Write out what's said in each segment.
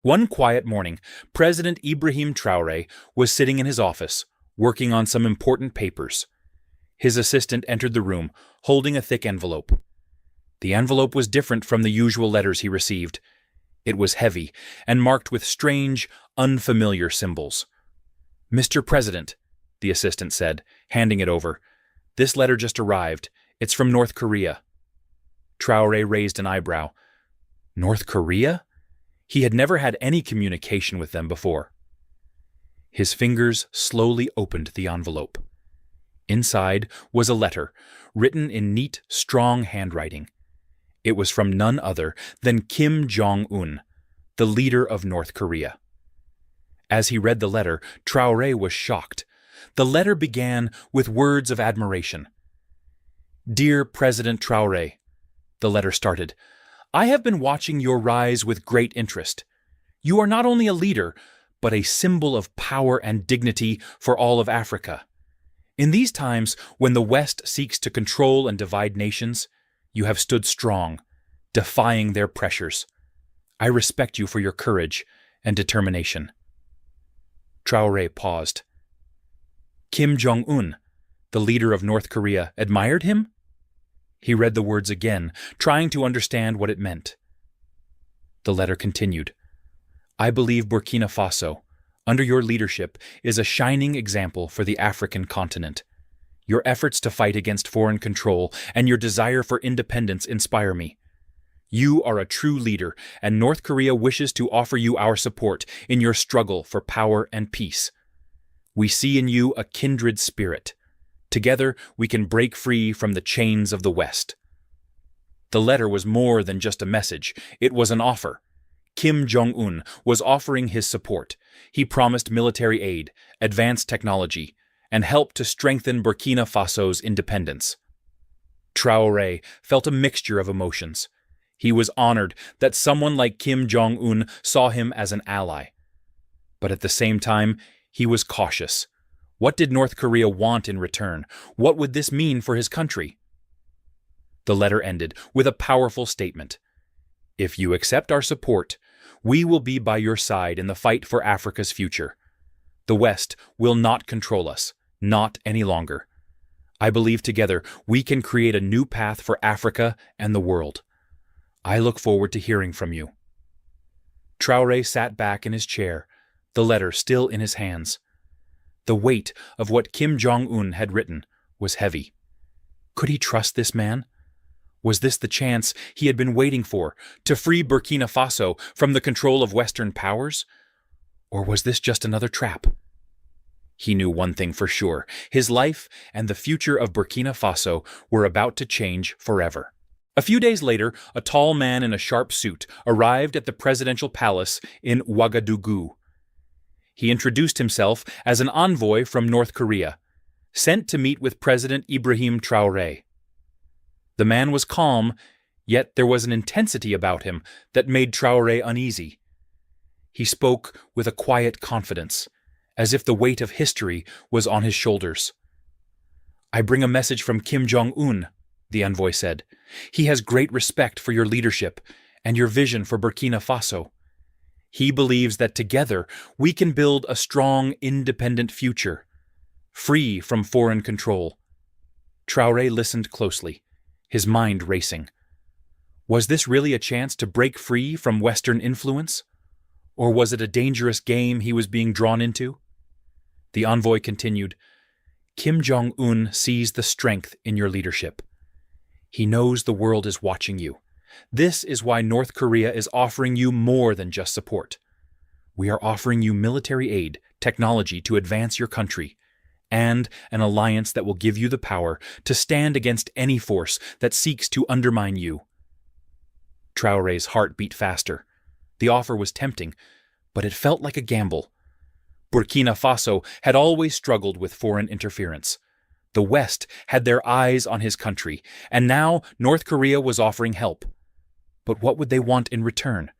One quiet morning, President Ibrahim Traoré was sitting in his office, working on some important papers. His assistant entered the room, holding a thick envelope. The envelope was different from the usual letters he received. It was heavy and marked with strange, unfamiliar symbols. "Mr. President," the assistant said, handing it over, "this letter just arrived. It's from North Korea." Traoré raised an eyebrow. North Korea? He had never had any communication with them before. His fingers slowly opened the envelope. Inside was a letter, written in neat, strong handwriting. It was from none other than Kim Jong-un, the leader of North Korea. As he read the letter, Traoré was shocked. The letter began with words of admiration. "Dear President Traoré," the letter started, "I have been watching your rise with great interest. You are not only a leader, but a symbol of power and dignity for all of Africa. In these times, when the West seeks to control and divide nations, you have stood strong, defying their pressures. I respect you for your courage and determination." Traoré paused. Kim Jong-un, the leader of North Korea, admired him? He read the words again, trying to understand what it meant. The letter continued. "I believe Burkina Faso, under your leadership, is a shining example for the African continent. Your efforts to fight against foreign control and your desire for independence inspire me. You are a true leader, and North Korea wishes to offer you our support in your struggle for power and peace. We see in you a kindred spirit. Together, we can break free from the chains of the West." The letter was more than just a message. It was an offer. Kim Jong-un was offering his support. He promised military aid, advanced technology, and help to strengthen Burkina Faso's independence. Traoré felt a mixture of emotions. He was honored that someone like Kim Jong-un saw him as an ally. But at the same time, he was cautious. What did North Korea want in return? What would this mean for his country? The letter ended with a powerful statement. "If you accept our support, we will be by your side in the fight for Africa's future. The West will not control us, not any longer. I believe together we can create a new path for Africa and the world. I look forward to hearing from you." Traoré sat back in his chair, the letter still in his hands. The weight of what Kim Jong-un had written was heavy. Could he trust this man? Was this the chance he had been waiting for, to free Burkina Faso from the control of Western powers? Or was this just another trap? He knew one thing for sure. His life and the future of Burkina Faso were about to change forever. A few days later, a tall man in a sharp suit arrived at the presidential palace in Ouagadougou. He introduced himself as an envoy from North Korea, sent to meet with President Ibrahim Traoré. The man was calm, yet there was an intensity about him that made Traoré uneasy. He spoke with a quiet confidence, as if the weight of history was on his shoulders. "I bring a message from Kim Jong-un," the envoy said. "He has great respect for your leadership and your vision for Burkina Faso. He believes that together we can build a strong, independent future, free from foreign control." Traoré listened closely, his mind racing. Was this really a chance to break free from Western influence? Or was it a dangerous game he was being drawn into? The envoy continued, "Kim Jong-un sees the strength in your leadership. He knows the world is watching you. This is why North Korea is offering you more than just support. We are offering you military aid, technology to advance your country, and an alliance that will give you the power to stand against any force that seeks to undermine you." Traoré's heart beat faster. The offer was tempting, but it felt like a gamble. Burkina Faso had always struggled with foreign interference. The West had their eyes on his country, and now North Korea was offering help. But what would they want in return?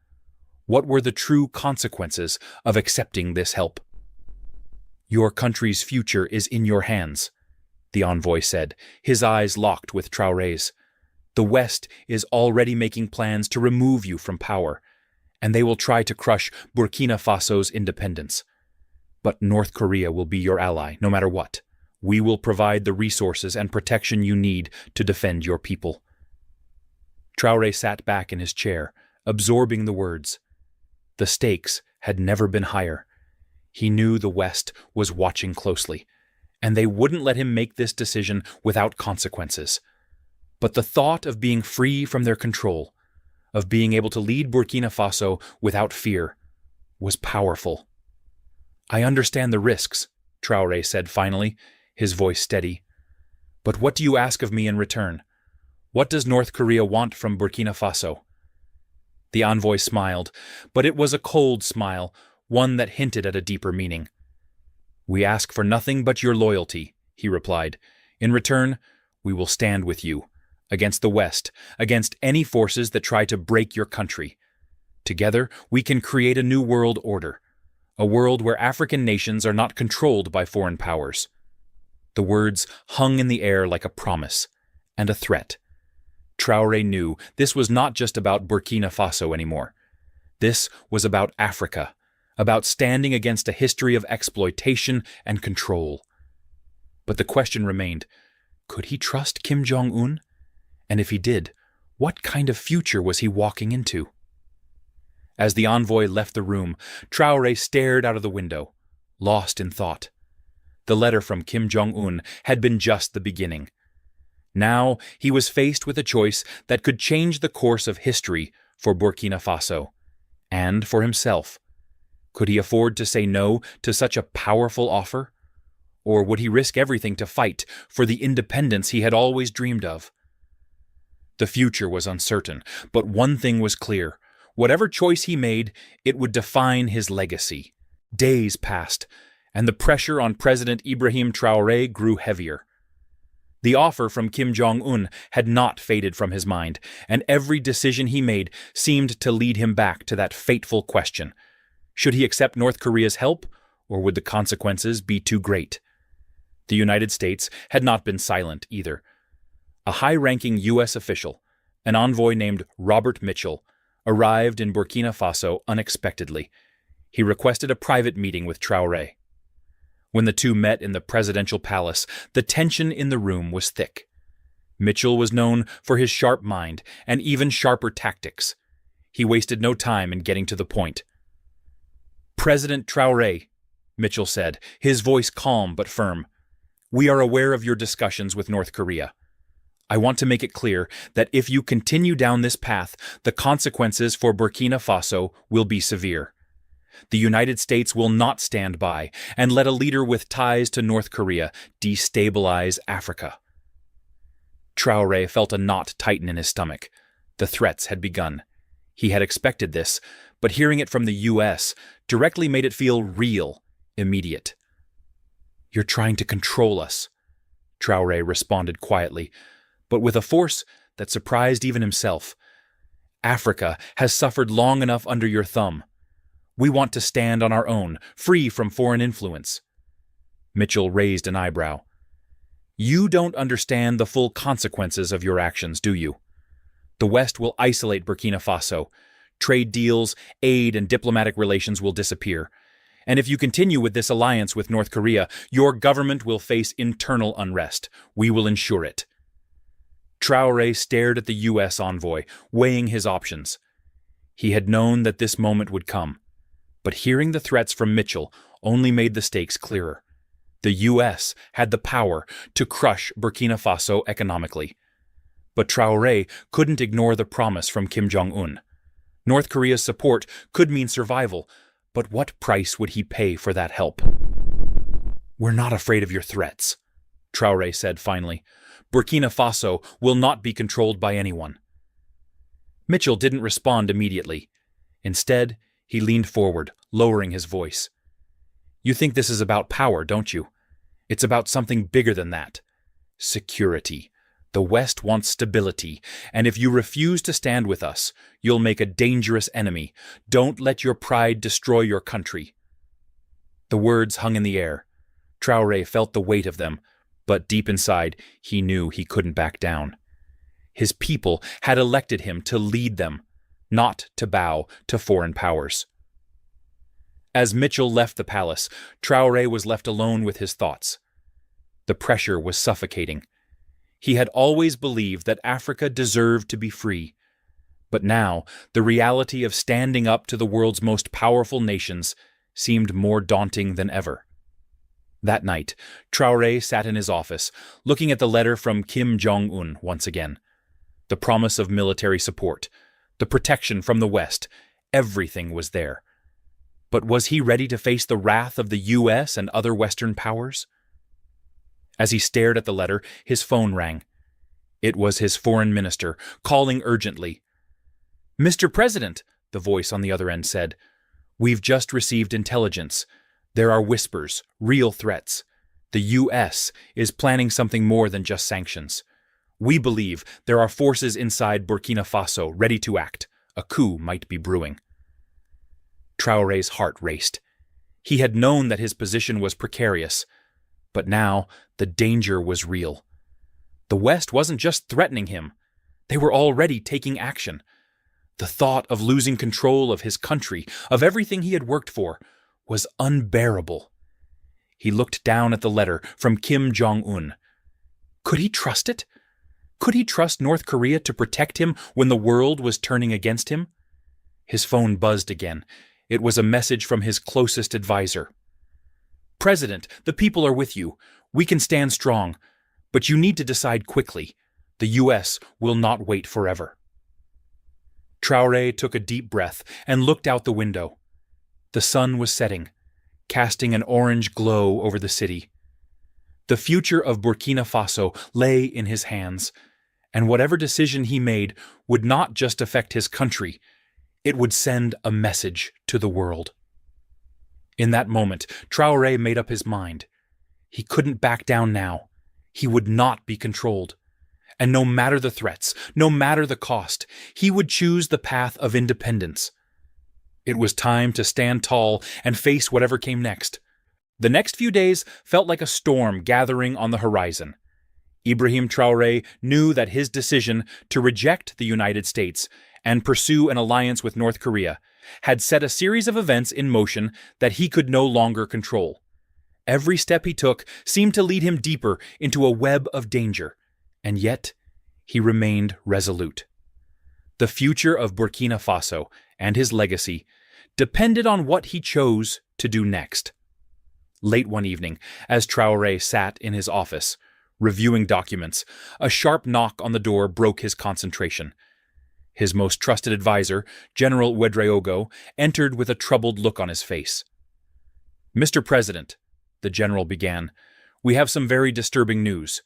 What were the true consequences of accepting this help? "Your country's future is in your hands," the envoy said, his eyes locked with Traoré's. "The West is already making plans to remove you from power, and they will try to crush Burkina Faso's independence. But North Korea will be your ally, no matter what. We will provide the resources and protection you need to defend your people." Traoré sat back in his chair, absorbing the words. The stakes had never been higher. He knew the West was watching closely, and they wouldn't let him make this decision without consequences. But the thought of being free from their control, of being able to lead Burkina Faso without fear, was powerful. "I understand the risks," Traoré said finally, his voice steady. "But what do you ask of me in return? What does North Korea want from Burkina Faso?" The envoy smiled, but it was a cold smile, one that hinted at a deeper meaning. "We ask for nothing but your loyalty," he replied. "In return, we will stand with you, against the West, against any forces that try to break your country. Together, we can create a new world order, a world where African nations are not controlled by foreign powers." The words hung in the air like a promise and a threat. Traoré knew this was not just about Burkina Faso anymore. This was about Africa, about standing against a history of exploitation and control. But the question remained, could he trust Kim Jong-un? And if he did, what kind of future was he walking into? As the envoy left the room, Traoré stared out of the window, lost in thought. The letter from Kim Jong-un had been just the beginning. Now he was faced with a choice that could change the course of history for Burkina Faso, and for himself. Could he afford to say no to such a powerful offer? Or would he risk everything to fight for the independence he had always dreamed of? The future was uncertain, but one thing was clear. Whatever choice he made, it would define his legacy. Days passed, and the pressure on President Ibrahim Traoré grew heavier. The offer from Kim Jong-un had not faded from his mind, and every decision he made seemed to lead him back to that fateful question. Should he accept North Korea's help, or would the consequences be too great? The United States had not been silent either. A high-ranking U.S. official, an envoy named Robert Mitchell, arrived in Burkina Faso unexpectedly. He requested a private meeting with Traoré. When the two met in the presidential palace, the tension in the room was thick. Mitchell was known for his sharp mind and even sharper tactics. He wasted no time in getting to the point. "President Traoré," Mitchell said, his voice calm but firm, "we are aware of your discussions with North Korea. I want to make it clear that if you continue down this path, the consequences for Burkina Faso will be severe. The United States will not stand by and let a leader with ties to North Korea destabilize Africa." Traoré felt a knot tighten in his stomach. The threats had begun. He had expected this, but hearing it from the U.S. directly made it feel real, immediate. "You're trying to control us," Traoré responded quietly, but with a force that surprised even himself. "Africa has suffered long enough under your thumb. We want to stand on our own, free from foreign influence." Mitchell raised an eyebrow. "You don't understand the full consequences of your actions, do you? The West will isolate Burkina Faso. Trade deals, aid, and diplomatic relations will disappear. And if you continue with this alliance with North Korea, your government will face internal unrest. We will ensure it." Traoré stared at the U.S. envoy, weighing his options. He had known that this moment would come. But hearing the threats from Mitchell only made the stakes clearer. The U.S. had the power to crush Burkina Faso economically. But Traoré couldn't ignore the promise from Kim Jong-un. North Korea's support could mean survival, but what price would he pay for that help? "We're not afraid of your threats," Traoré said finally. "Burkina Faso will not be controlled by anyone." Mitchell didn't respond immediately. Instead, he leaned forward, lowering his voice. "You think this is about power, don't you? It's about something bigger than that. Security. The West wants stability, and if you refuse to stand with us, you'll make a dangerous enemy. Don't let your pride destroy your country." The words hung in the air. Traoré felt the weight of them, but deep inside, he knew he couldn't back down. His people had elected him to lead them. not to bow to foreign powers. As Mitchell left the palace, Traoré was left alone with his thoughts. The pressure was suffocating. He had always believed that Africa deserved to be free. But now, the reality of standing up to the world's most powerful nations seemed more daunting than ever. That night, Traoré sat in his office, looking at the letter from Kim Jong-un once again. The promise of military support, the protection from the West, everything was there. But was he ready to face the wrath of the U.S. and other Western powers? As he stared at the letter, his phone rang. It was his foreign minister, calling urgently. "Mr. President," the voice on the other end said, "we've just received intelligence. There are whispers, real threats. The U.S. is planning something more than just sanctions. We believe there are forces inside Burkina Faso ready to act. A coup might be brewing." Traoré's heart raced. He had known that his position was precarious, but now the danger was real. The West wasn't just threatening him. They were already taking action. The thought of losing control of his country, of everything he had worked for, was unbearable. He looked down at the letter from Kim Jong-un. Could he trust it? Could he trust North Korea to protect him when the world was turning against him? His phone buzzed again. It was a message from his closest advisor. "President, the people are with you. We can stand strong. But you need to decide quickly. The U.S. will not wait forever." Traoré took a deep breath and looked out the window. The sun was setting, casting an orange glow over the city. The future of Burkina Faso lay in his hands, and whatever decision he made would not just affect his country, it would send a message to the world. In that moment, Traoré made up his mind. He couldn't back down now. He would not be controlled. And no matter the threats, no matter the cost, he would choose the path of independence. It was time to stand tall and face whatever came next. The next few days felt like a storm gathering on the horizon. Ibrahim Traoré knew that his decision to reject the United States and pursue an alliance with North Korea had set a series of events in motion that he could no longer control. Every step he took seemed to lead him deeper into a web of danger, and yet he remained resolute. The future of Burkina Faso and his legacy depended on what he chose to do next. Late one evening, as Traoré sat in his office, reviewing documents, a sharp knock on the door broke his concentration. His most trusted advisor, General Ouedraogo, entered with a troubled look on his face. "Mr. President," the general began, "we have some very disturbing news.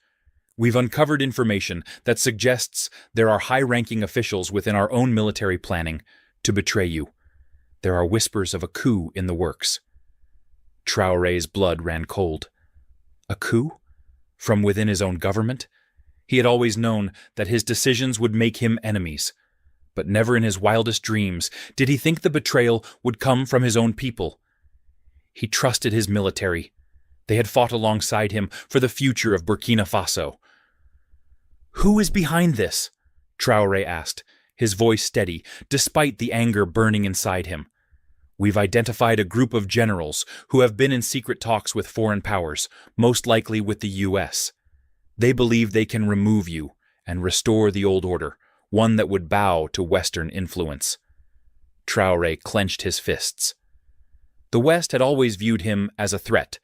We've uncovered information that suggests there are high-ranking officials within our own military planning to betray you. There are whispers of a coup in the works." Traoré's blood ran cold. A coup? From within his own government? He had always known that his decisions would make him enemies, but never in his wildest dreams did he think the betrayal would come from his own people. He trusted his military. They had fought alongside him for the future of Burkina Faso. "Who is behind this?" Traoré asked, his voice steady, despite the anger burning inside him. "We've identified a group of generals who have been in secret talks with foreign powers, most likely with the U.S. They believe they can remove you and restore the old order, one that would bow to Western influence." Traoré clenched his fists. The West had always viewed him as a threat,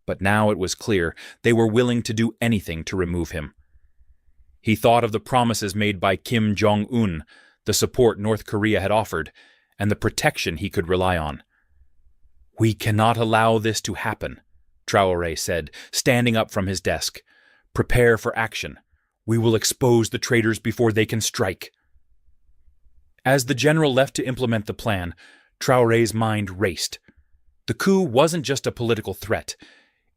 but now it was clear they were willing to do anything to remove him. He thought of the promises made by Kim Jong-un, the support North Korea had offered, and the protection he could rely on. "We cannot allow this to happen," Traoré said, standing up from his desk. "Prepare for action. We will expose the traitors before they can strike." As the general left to implement the plan, Traoré's mind raced. The coup wasn't just a political threat.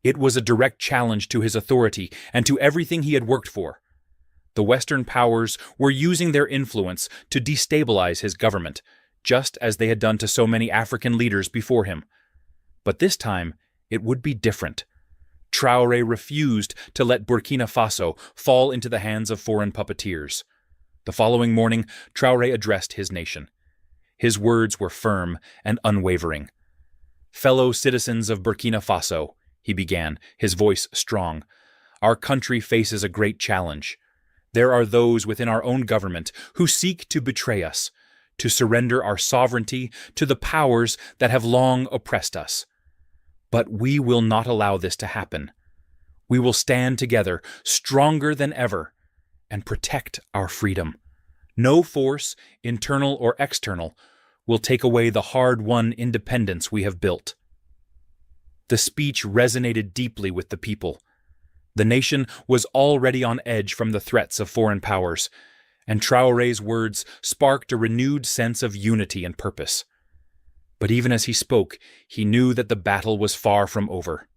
It was a direct challenge to his authority and to everything he had worked for. The Western powers were using their influence to destabilize his government, just as they had done to so many African leaders before him. But this time, it would be different. Traoré refused to let Burkina Faso fall into the hands of foreign puppeteers. The following morning, Traoré addressed his nation. His words were firm and unwavering. "Fellow citizens of Burkina Faso," he began, his voice strong, "our country faces a great challenge. There are those within our own government who seek to betray us, to surrender our sovereignty to the powers that have long oppressed us. But we will not allow this to happen. We will stand together, stronger than ever, and protect our freedom. No force, internal or external, will take away the hard-won independence we have built." The speech resonated deeply with the people. The nation was already on edge from the threats of foreign powers, and Traoré's words sparked a renewed sense of unity and purpose. But even as he spoke, he knew that the battle was far from over.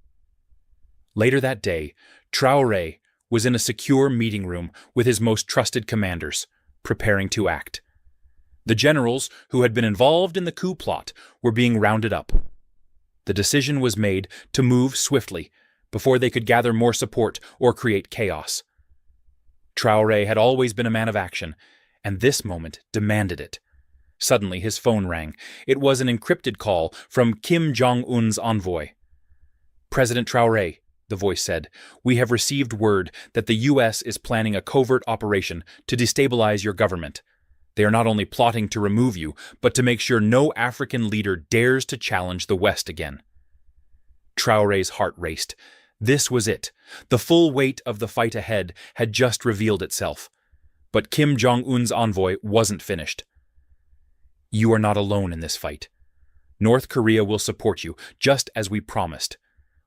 Later that day, Traoré was in a secure meeting room with his most trusted commanders, preparing to act. The generals who had been involved in the coup plot were being rounded up. The decision was made to move swiftly before they could gather more support or create chaos. Traoré had always been a man of action, and this moment demanded it. Suddenly his phone rang. It was an encrypted call from Kim Jong-un's envoy. "President Traoré," the voice said, "we have received word that the U.S. is planning a covert operation to destabilize your government. They are not only plotting to remove you, but to make sure no African leader dares to challenge the West again." Traoré's heart raced. This was it. The full weight of the fight ahead had just revealed itself. But Kim Jong-un's envoy wasn't finished. "You are not alone in this fight. North Korea will support you, just as we promised.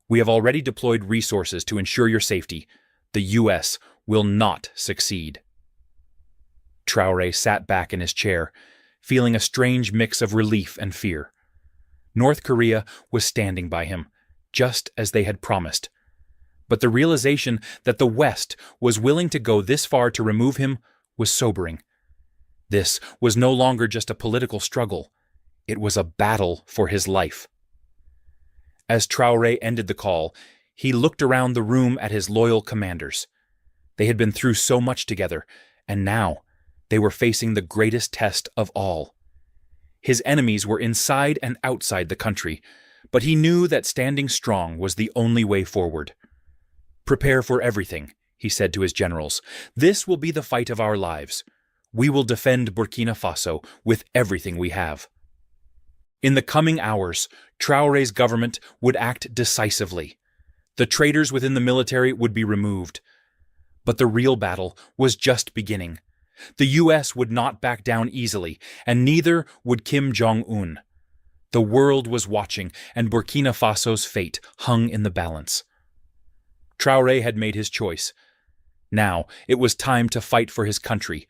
We have already deployed resources to ensure your safety. The U.S. will not succeed." Traoré sat back in his chair, feeling a strange mix of relief and fear. North Korea was standing by him, just as they had promised. But the realization that the West was willing to go this far to remove him was sobering. This was no longer just a political struggle. It was a battle for his life. As Traoré ended the call, he looked around the room at his loyal commanders. They had been through so much together, and now they were facing the greatest test of all. His enemies were inside and outside the country, but he knew that standing strong was the only way forward. "Prepare for everything," he said to his generals. "This will be the fight of our lives. We will defend Burkina Faso with everything we have." In the coming hours, Traoré's government would act decisively. The traitors within the military would be removed. But the real battle was just beginning. The U.S. would not back down easily, and neither would Kim Jong-un. The world was watching, and Burkina Faso's fate hung in the balance. Traoré had made his choice. Now it was time to fight for his country,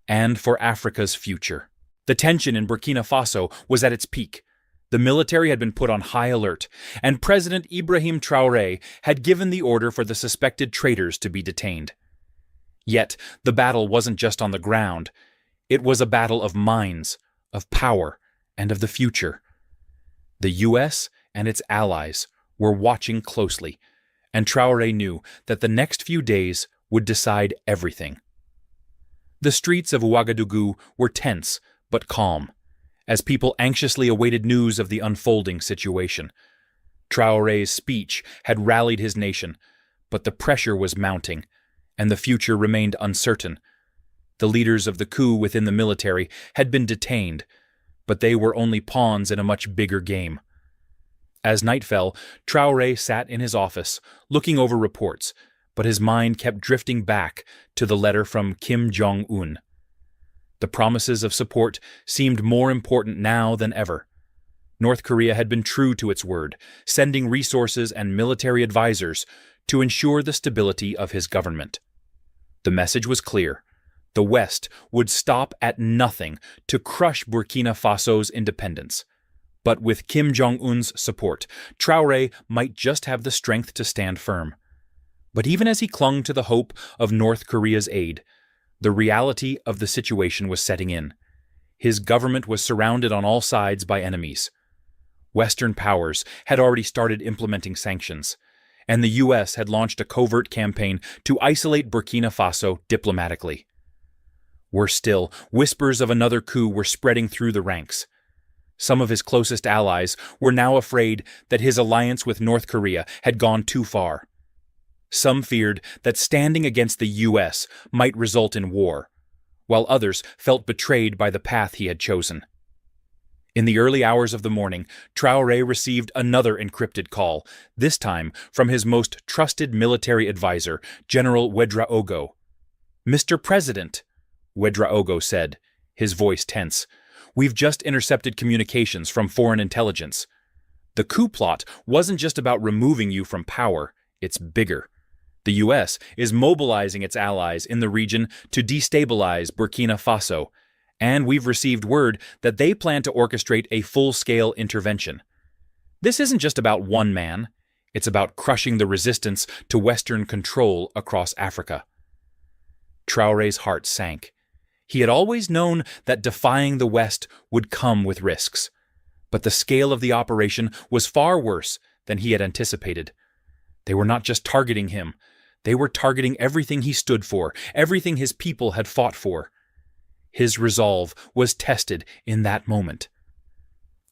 and for Africa's future. The tension in Burkina Faso was at its peak. The military had been put on high alert, and President Ibrahim Traoré had given the order for the suspected traitors to be detained. Yet the battle wasn't just on the ground. It was a battle of minds, of power, and of the future. The U.S. and its allies were watching closely, and Traoré knew that the next few days would decide everything. The streets of Ouagadougou were tense but calm, as people anxiously awaited news of the unfolding situation. Traoré's speech had rallied his nation, but the pressure was mounting, and the future remained uncertain. The leaders of the coup within the military had been detained, but they were only pawns in a much bigger game. As night fell, Traoré sat in his office, looking over reports, but his mind kept drifting back to the letter from Kim Jong-un. The promises of support seemed more important now than ever. North Korea had been true to its word, sending resources and military advisors to ensure the stability of his government. The message was clear. The West would stop at nothing to crush Burkina Faso's independence. But with Kim Jong-un's support, Traoré might just have the strength to stand firm. But even as he clung to the hope of North Korea's aid, the reality of the situation was setting in. His government was surrounded on all sides by enemies. Western powers had already started implementing sanctions, and the U.S. had launched a covert campaign to isolate Burkina Faso diplomatically. Worse still, whispers of another coup were spreading through the ranks. Some of his closest allies were now afraid that his alliance with North Korea had gone too far. Some feared that standing against the U.S. might result in war, while others felt betrayed by the path he had chosen. In the early hours of the morning, Traoré received another encrypted call, this time from his most trusted military advisor, General Ouedraogo. "Mr. President," Ouedraogo said, his voice tense, "we've just intercepted communications from foreign intelligence. The coup plot wasn't just about removing you from power, it's bigger. The U.S. is mobilizing its allies in the region to destabilize Burkina Faso, and we've received word that they plan to orchestrate a full-scale intervention. This isn't just about one man, it's about crushing the resistance to Western control across Africa." Traoré's heart sank. He had always known that defying the West would come with risks, but the scale of the operation was far worse than he had anticipated. They were not just targeting him, they were targeting everything he stood for, everything his people had fought for. His resolve was tested in that moment.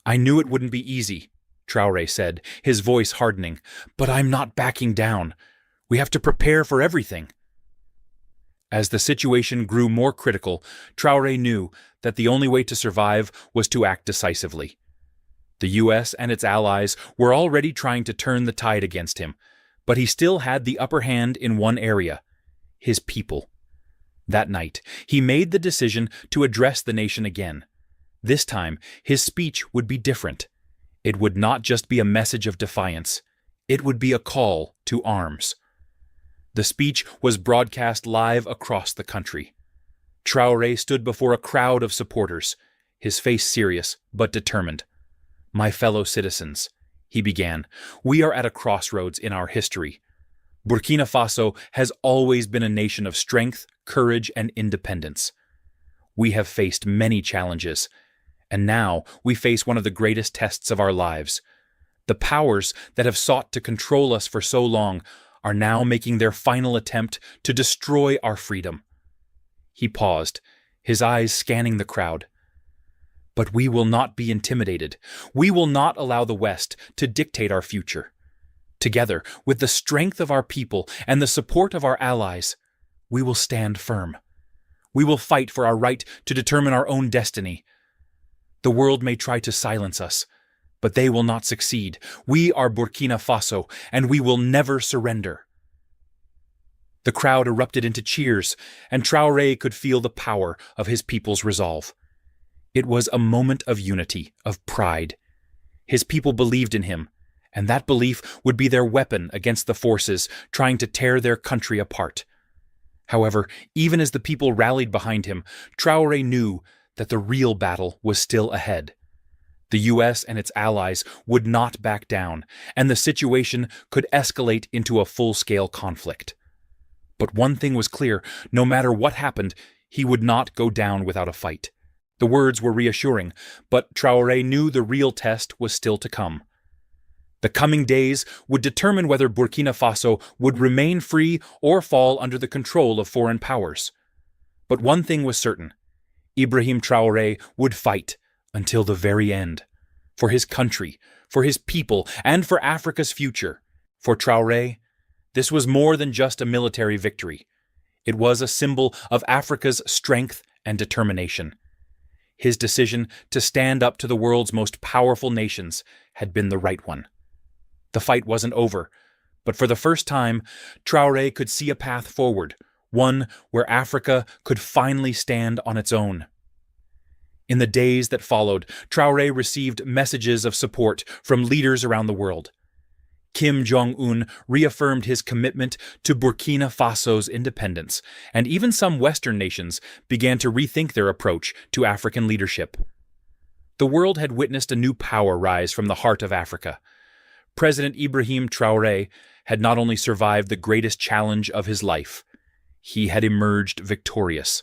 "I knew it wouldn't be easy," Traoré said, his voice hardening, "but I'm not backing down. We have to prepare for everything." As the situation grew more critical, Traoré knew that the only way to survive was to act decisively. The U.S. and its allies were already trying to turn the tide against him, but he still had the upper hand in one area: his people. That night, he made the decision to address the nation again. This time, his speech would be different. It would not just be a message of defiance. It would be a call to arms. The speech was broadcast live across the country. Traoré stood before a crowd of supporters, his face serious but determined. "My fellow citizens," he began, "we are at a crossroads in our history. Burkina Faso has always been a nation of strength, courage, and independence. We have faced many challenges, and now we face one of the greatest tests of our lives. The powers that have sought to control us for so long are now making their final attempt to destroy our freedom." He paused, his eyes scanning the crowd. "But we will not be intimidated. We will not allow the West to dictate our future. Together, with the strength of our people and the support of our allies, we will stand firm. We will fight for our right to determine our own destiny. The world may try to silence us, but they will not succeed. We are Burkina Faso, and we will never surrender." The crowd erupted into cheers, and Traoré could feel the power of his people's resolve. It was a moment of unity, of pride. His people believed in him, and that belief would be their weapon against the forces trying to tear their country apart. However, even as the people rallied behind him, Traoré knew that the real battle was still ahead. The U.S. and its allies would not back down, and the situation could escalate into a full-scale conflict. But one thing was clear: no matter what happened, he would not go down without a fight. The words were reassuring, but Traoré knew the real test was still to come. The coming days would determine whether Burkina Faso would remain free or fall under the control of foreign powers. But one thing was certain: Ibrahim Traoré would fight until the very end. For his country, for his people, and for Africa's future. For Traoré, this was more than just a military victory. It was a symbol of Africa's strength and determination. His decision to stand up to the world's most powerful nations had been the right one. The fight wasn't over, but for the first time, Traoré could see a path forward, one where Africa could finally stand on its own. In the days that followed, Traoré received messages of support from leaders around the world. Kim Jong-un reaffirmed his commitment to Burkina Faso's independence, and even some Western nations began to rethink their approach to African leadership. The world had witnessed a new power rise from the heart of Africa. President Ibrahim Traoré had not only survived the greatest challenge of his life, he had emerged victorious.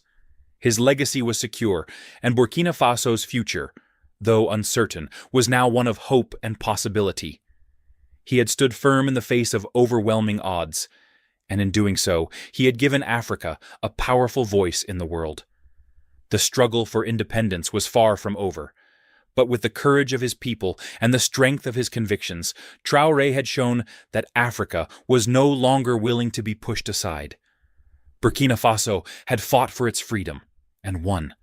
His legacy was secure, and Burkina Faso's future, though uncertain, was now one of hope and possibility. He had stood firm in the face of overwhelming odds, and in doing so, he had given Africa a powerful voice in the world. The struggle for independence was far from over. But with the courage of his people and the strength of his convictions, Traoré had shown that Africa was no longer willing to be pushed aside. Burkina Faso had fought for its freedom and won.